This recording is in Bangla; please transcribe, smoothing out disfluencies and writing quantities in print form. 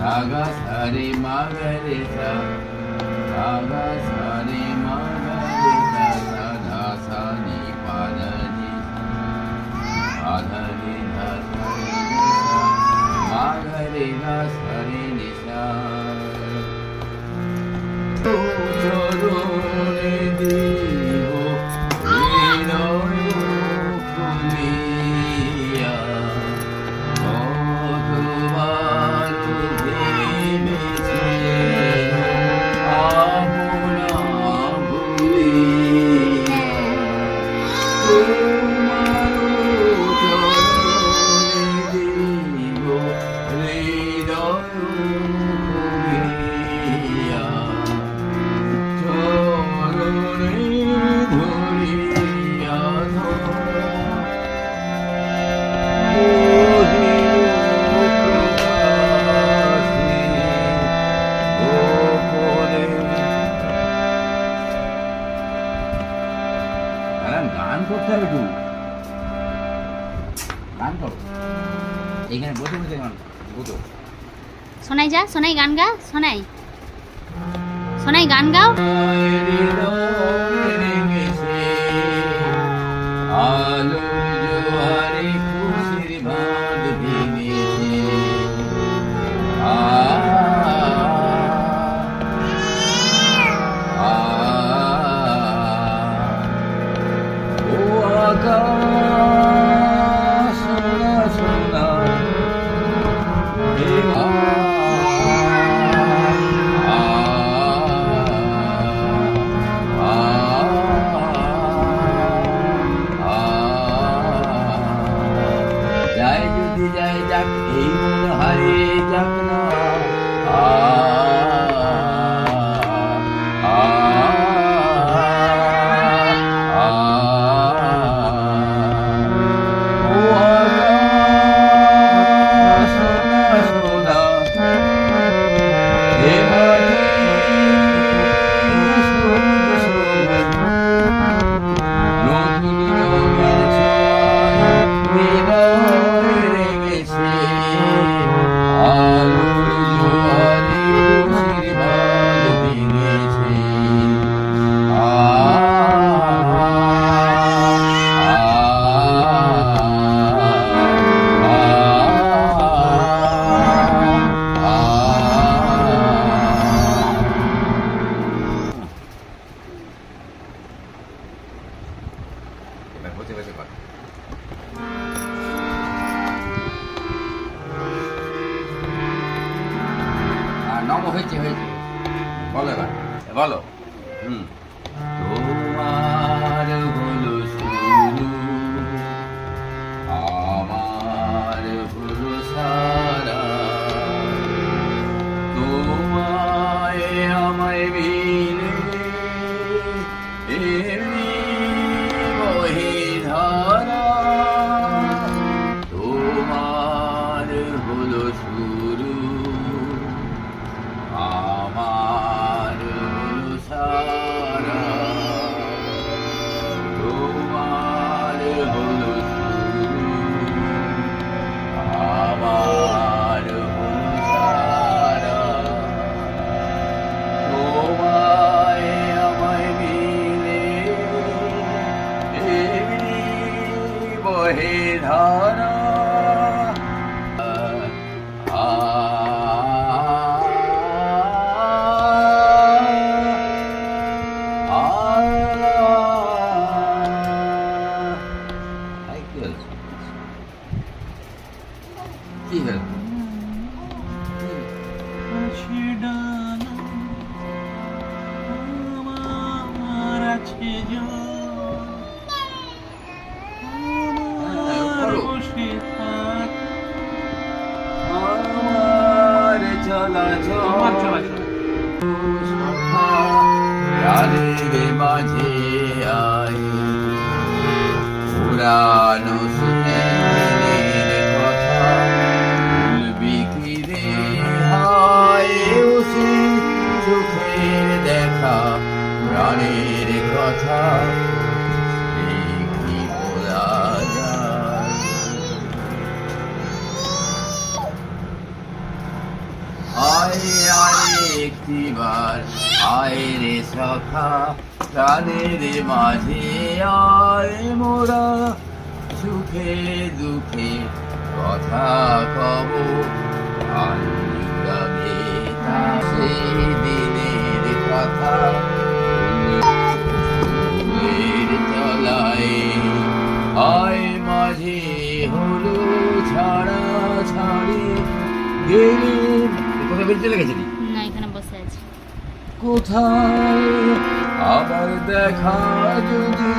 Saga sari magare sa, saga sari magare sa, sada sani padani, padani da sari nisa, magare da sari nisa. Chorone divo, vino kumiya, moduvaru গান করতে হবে একটু গান করো এইখানে বসে বসে গান বুঝো শোনাই যা শোনাই গান গা শোনাই শোনাই গান গাও আলো জোয়ারে খুশির বাঁধ ভেঙেছে যায় যদি যায় যাক এই মন হারিয়ে যাক না বসে বসে কর নম হয়েছে হয়েছে বলো এবার বলো তোমার হলো শুরু আমার হলো সারা তোমায় আমায় মিলে তোমার হলো শুরু আমার হলো সারা তোমার হলো শুরু আমার হলো সারা তোমায় আমায় মিলে বহে ধারা কি হল আছে ডানা, আমার আছে জ্বর, আমার করো। বসে থাক, আমার চলাচল আমার চলাচল। প্রাণের মাঝে আয় পুরানো স্মৃতির কথা ভুলবি কি রে হায় উসি চোখের দেখা প্রাণের কথা এ কি বলা যায় আয় আয় একটিবার আয় রে সখা প্রাণের মাঝে আয় মোরা সুখে দুঃখে কথা কব আনবে সেই দিনের কথা ফুলের তলায় আয় মাঝে হলো ছাড়া ছাড়ি গেলি কোথায় বেরিয়ে চলে গেছিলি না এখানে বসে আছি। কোথায় আবার দেখা যদি